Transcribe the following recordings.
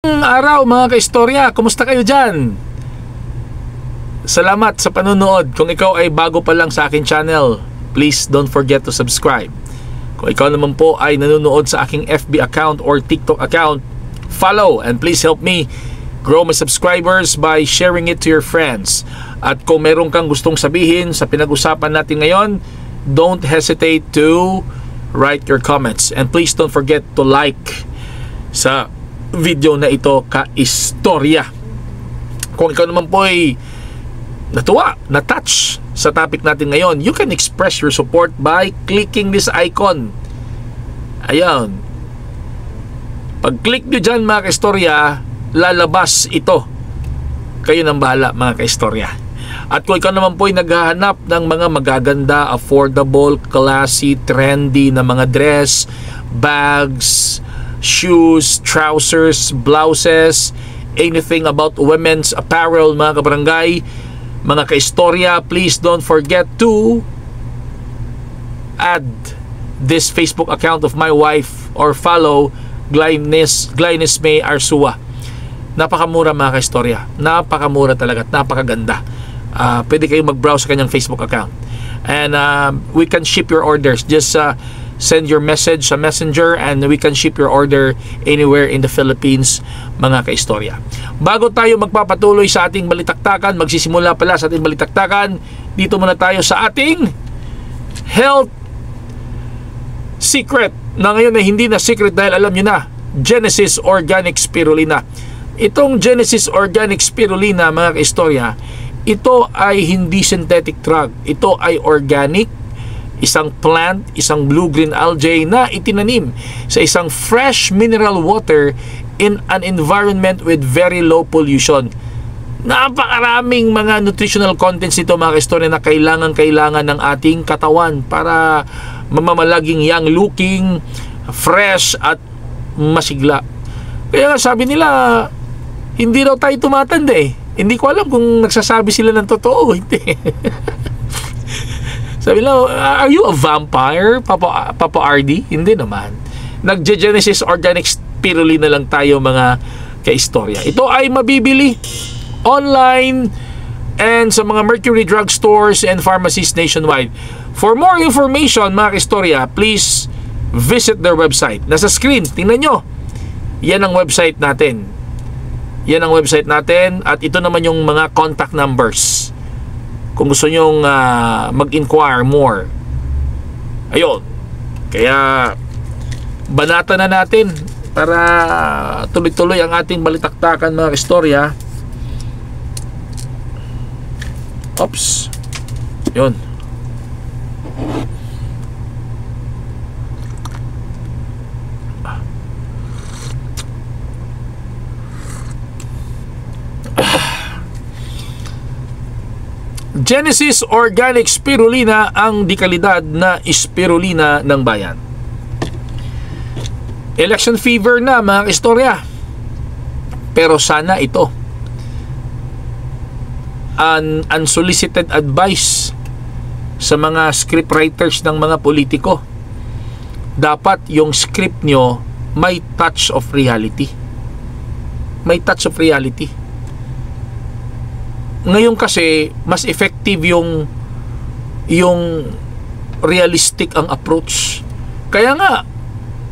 Araw mga kaistorya, kumusta kayo dyan? Salamat sa panonood. Kung ikaw ay bago pa lang sa aking channel, please don't forget to subscribe. Kung ikaw naman po ay nanonood sa aking FB account or TikTok account, follow and please help me grow my subscribers by sharing it to your friends. At kung meron kang gustong sabihin sa pinag-usapan natin ngayon, don't hesitate to write your comments. And please don't forget to like sa video na ito, kaistorya. Kung ikaw naman po ay natuwa, na-touch sa topic natin ngayon, you can express your support by clicking this icon. Ayan. Pag-click nyo dyan mga kaistorya, lalabas ito. Kayo nang bahala mga kaistorya. At kung ikaw naman po ay naghahanap ng mga magaganda, affordable, classy, trendy na mga dress, bags, shoes, trousers, blouses, anything about women's apparel mga kabarangay, mga kaistorya, please don't forget to add this Facebook account of my wife or follow Glynis May Arsua. Napakamura mga kaistorya, napakamura talaga at napakaganda. Pwede kayong mag-browse sa kanyang Facebook account and we can ship your orders. Just send your message sa messenger and we can ship your order anywhere in the Philippines mga kaistorya. Bago tayo magpapatuloy sa ating balitaktakan, magsisimula pala sa ating balitaktakan, dito muna tayo sa ating health secret na ngayon ay hindi na secret dahil alam nyo na, Genesis Organic Spirulina. Itong Genesis Organic Spirulina mga kaistorya, ito ay hindi synthetic drug, ito ay organic, isang plant, isang blue-green algae na itinanim sa isang fresh mineral water in an environment with very low pollution. Napakaraming mga nutritional contents nito mga kaistorya na kailangan ng ating katawan para mamamalaging young looking, fresh at masigla. Kaya nga sabi nila, hindi raw tayo tumatanda eh. Hindi ko alam kung nagsasabi sila ng totoo. Hindi. Sabi lang, are you a vampire, Papa RD? Hindi naman. Nag-Genesis Organic Spirulina lang tayo mga kaistorya. Ito ay mabibili online and sa mga Mercury Drug Stores and pharmacies nationwide. For more information mga kaistorya, please visit their website. Nasa screen, tingnan nyo. Yan ang website natin. Yan ang website natin at ito naman yung mga contact numbers. Kung gusto nyong mag-inquire more. Ayun. Kaya banata na natin para tuloy-tuloy ang ating balitaktakan mga istorya. Oops. Yun. Genesis Organic Spirulina, ang dekalidad na spirulina ng bayan. Election fever na mga istorya. Pero sana ito unsolicited advice sa mga scriptwriters ng mga politiko. Dapat yung script nyo may touch of reality. May touch of reality. Ngayon kasi mas effective yung realistic ang approach. Kaya nga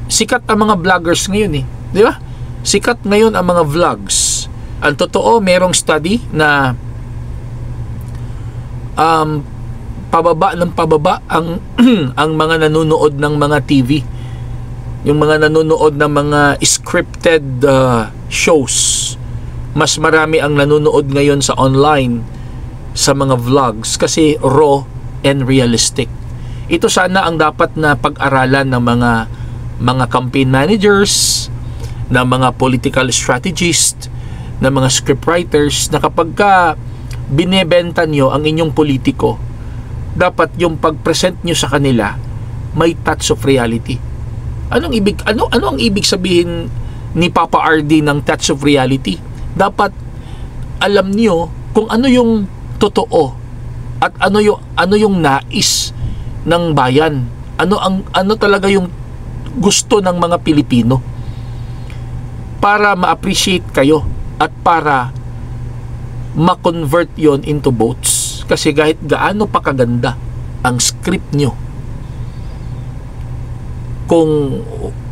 sikat ang mga vloggers ngayon eh, di ba? Sikat ngayon ang mga vlogs. Ang totoo, merong study na pababa ng pababa ang ang mga nanonood ng mga TV. Yung mga nanonood ng mga scripted shows. Mas marami ang nanonood ngayon sa online sa mga vlogs kasi raw and realistic. Ito sana ang dapat na pag-aralan ng mga campaign managers, ng mga political strategists, ng mga scriptwriters na kapag binebenta nyo ang inyong politiko, dapat yung pag-present nyo sa kanila may touch of reality. Ano ang ibig sabihin ni Papa RD ng touch of reality? Dapat alam niyo kung ano yung totoo at ano yung nais ng bayan. Ano talaga yung gusto ng mga Pilipino. para ma-appreciate kayo at para ma-convert yon into votes. Kasi kahit gaano pa kaganda ang script nyo, kung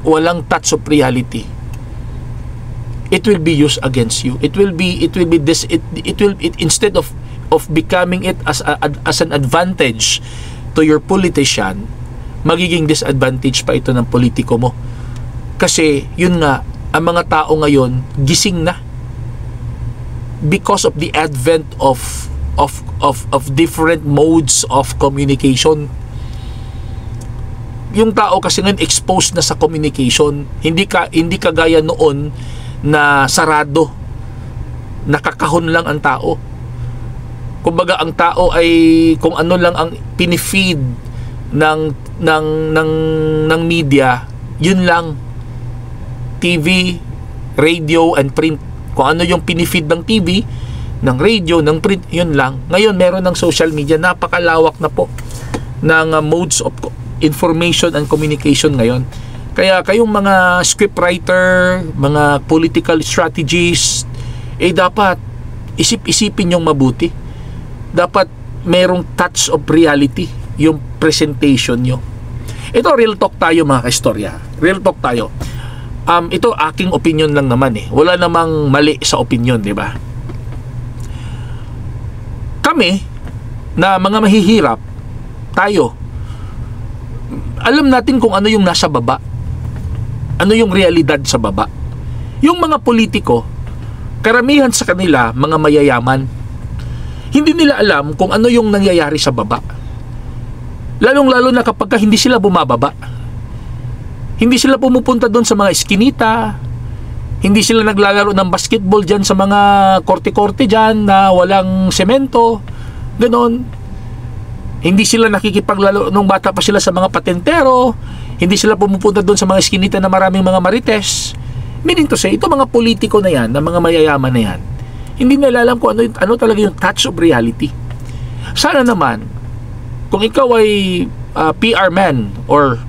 walang touch of reality, it will be used against you. It will instead of becoming it as an advantage to your politician, magiging disadvantage pa ito ng politiko mo. Kasi yun nga, ang mga tao ngayon gising na because of the advent of different modes of communication. Yung tao kasi ngayon exposed na sa communication, hindi kagaya noon na sarado, nakakahon lang ang tao. Kumbaga ang tao ay kung ano lang ang pinifeed ng media, yun lang. TV, radio and print. Kung ano yung pinifeed ng TV, ng radio, ng print, yun lang. Ngayon meron ng social media, napakalawak na po ng modes of information and communication ngayon. Kaya kayong mga scriptwriter, mga political strategists, dapat isip-isipin yung mabuti. Dapat merong touch of reality yung presentation nyo. Ito, real talk tayo mga kaistorya. Real talk tayo. Ito aking opinion lang naman eh. Wala namang mali sa opinion, di ba? Kami na mga mahihirap, tayo, alam natin kung ano yung nasa baba. Ano yung realidad sa baba. Yung mga politiko, karamihan sa kanila, mga mayayaman, hindi nila alam kung ano yung nangyayari sa baba. Lalong-lalo na kapag hindi sila bumababa. Hindi sila pumupunta doon sa mga eskinita, hindi sila naglalaro ng basketball dyan sa mga korte-korte dyan na walang semento, ganon. Hindi sila nakikipaglaro nung bata pa sila sa mga patentero, hindi sila pumupunta doon sa mga eskinita na maraming mga marites. Meaning to say, ito mga politiko na yan, na mga mayayaman na yan, hindi nila alam kung ano talaga yung touch of reality. Sana naman, kung ikaw ay PR man or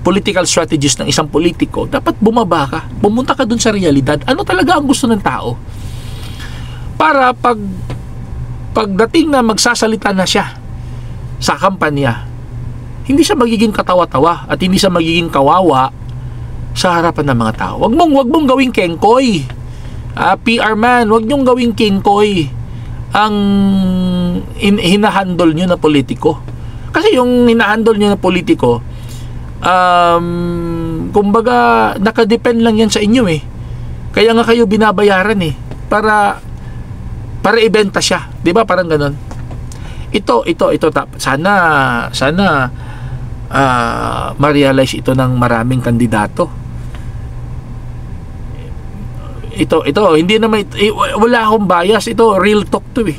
political strategist ng isang politiko, dapat bumaba ka, pumunta ka dun sa realidad. Ano talaga ang gusto ng tao? Para pagdating na magsasalita na siya sa kampanya, hindi siya magiging katawa-tawa at hindi siya magiging kawawa sa harapan ng mga tao. Wag mong gawing kengkoy. PR man, wag niyong gawing kengkoy ang hinahandle niyo na politiko. Kasi yung hinahandle niyo na politiko, kumbaga nakadepend lang yan sa inyo eh. Kaya nga kayo binabayaran eh para ibenta siya, 'di ba? Parang ganoon. Ito sana ma-realize ito ng maraming kandidato. Ito hindi naman wala akong bias, ito real talk to eh.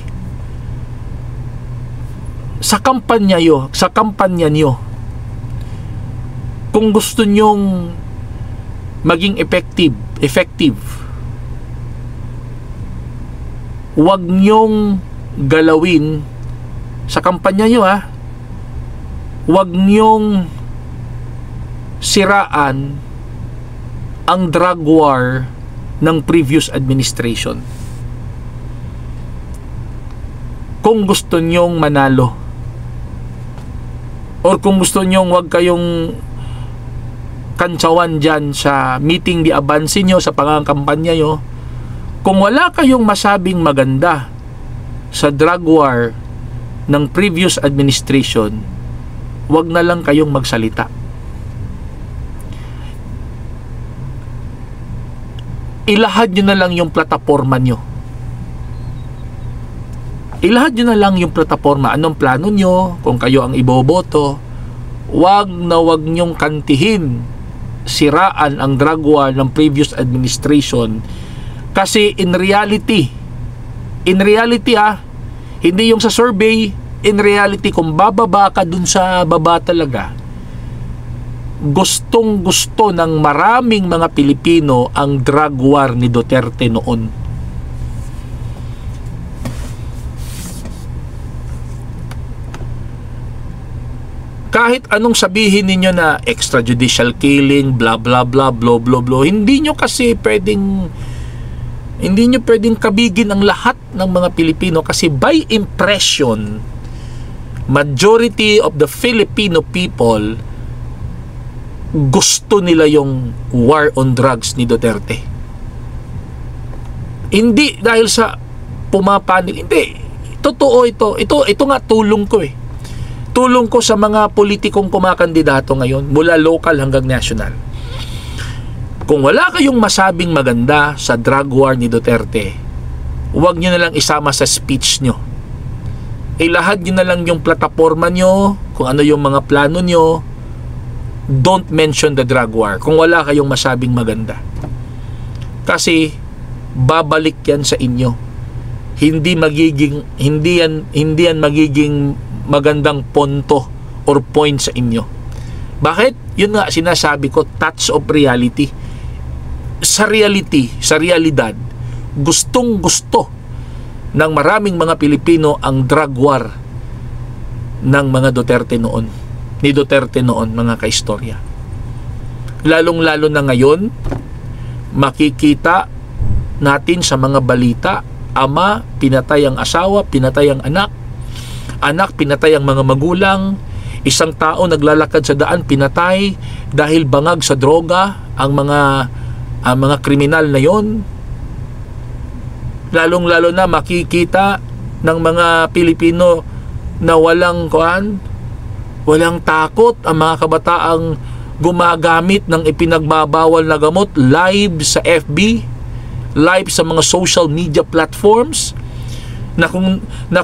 Sa kampanya nyo, kung gusto nyong maging effective, huwag nyong galawin sa kampanya nyo huwag nyong siraan ang drug war ng previous administration. Kung gusto nyong manalo, or kung gusto nyong huwag kayong kantsawan dyan sa meeting di abansi nyo, sa pangangkampanya nyo, kung wala kayong masabing maganda sa drug war ng previous administration, wag na lang kayong magsalita. Ilahad nyo na lang yung plataforma nyo. Ilahad nyo na lang yung plataforma. Anong plano nyo? Kung kayo ang iboboto, wag nyong kantihin, siraan ang drug war ng previous administration. Kasi in reality hindi yung sa survey, in reality, kung bababa ka dun sa baba talaga, gustong gusto ng maraming mga Pilipino ang drug war ni Duterte noon. kahit anong sabihin ninyo na extrajudicial killing, blah blah blah, blah blah blah, hindi nyo pwedeng kabigin ang lahat ng mga Pilipino, kasi by impression, majority of the Filipino people gusto nila yung war on drugs ni Duterte. Hindi dahil sa pumapanig, hindi. Totoo ito. Ito nga tulong ko eh. Tulong ko sa mga politikong kumakandidato ngayon, mula local hanggang national. Kung wala kayong masabing maganda sa drug war ni Duterte, huwag nyo na lang isama sa speech nyo. Ilahad nyo na lang yung plataforma nyo, kung ano yung mga plano nyo. Don't mention the drug war kung wala kayong masabing maganda. Kasi babalik yan sa inyo. Hindi yan magiging magandang punto or point sa inyo. Bakit? Yun nga sinasabi ko, touch of reality. Sa realidad, gustong-gusto ng maraming mga Pilipino ang drug war ng mga Duterte noon, ni Duterte noon, mga kaistorya. Lalong-lalo na ngayon, makikita natin sa mga balita, ama pinatay ang asawa, pinatay ang anak, pinatay ang mga magulang, isang tao naglalakad sa daan pinatay dahil bangag sa droga ang mga kriminal na yon. Lalong-lalo na makikita ng mga Pilipino na walang takot ang mga kabataang gumagamit ng ipinagbabawal na gamot live sa FB, live sa mga social media platforms, na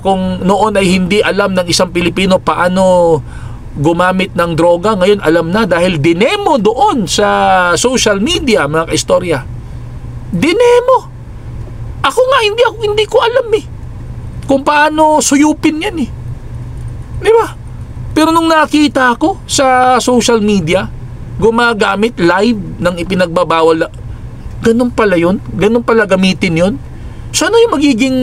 kung noon ay hindi alam ng isang Pilipino paano gumamit ng droga, ngayon alam na dahil dinemo doon sa social media, mga kaistorya. Dinemo. Ako nga hindi ko alam kung paano suyupin yan Di ba? Pero nung nakita ko sa social media, gumagamit live ng ipinagbabawal, ganun pala yun? Ganun pala gamitin yun? So ano yung magiging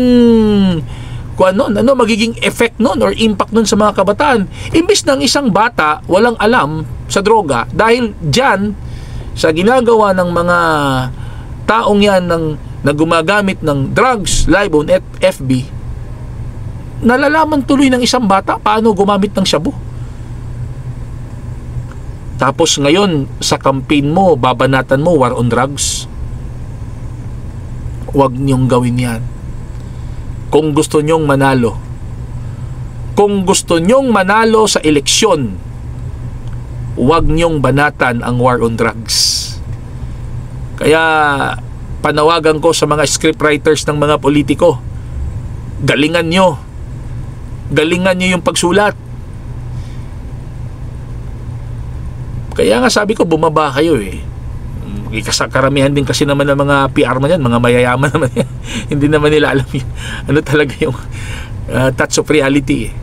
magiging effect nun or impact nun sa mga kabataan? Imbis ng isang bata walang alam sa droga, dahil dyan sa ginagawa ng mga taong yan na gumagamit ng drugs live on FB, nalalaman tuloy ng isang bata paano gumamit ng shabu. Tapos ngayon sa campaign mo, babanatan mo war on drugs. Huwag niyong gawin yan. Kung gusto niyong manalo, sa eleksyon, huwag niyong banatan ang war on drugs. Kaya panawagan ko sa mga scriptwriters ng mga politiko, galingan nyo yung pagsulat. Kaya nga sabi ko, bumaba kayo karamihan din kasi naman ng mga PR man yan, mga mayayaman naman yan. Hindi naman nila alam yun. Ano talaga yung touch of reality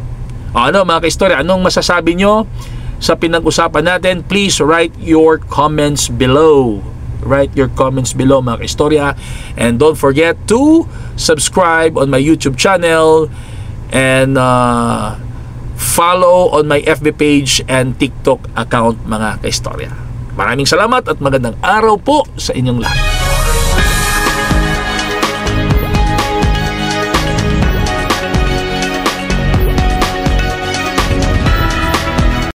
mga kaistorya, anong masasabi nyo sa pinag-usapan natin? Please write your comments below. Mga kaistorya, and don't forget to subscribe on my YouTube channel and follow on my FB page and TikTok account, mga kaistorya. Maraming salamat at magandang araw po sa inyong lahat.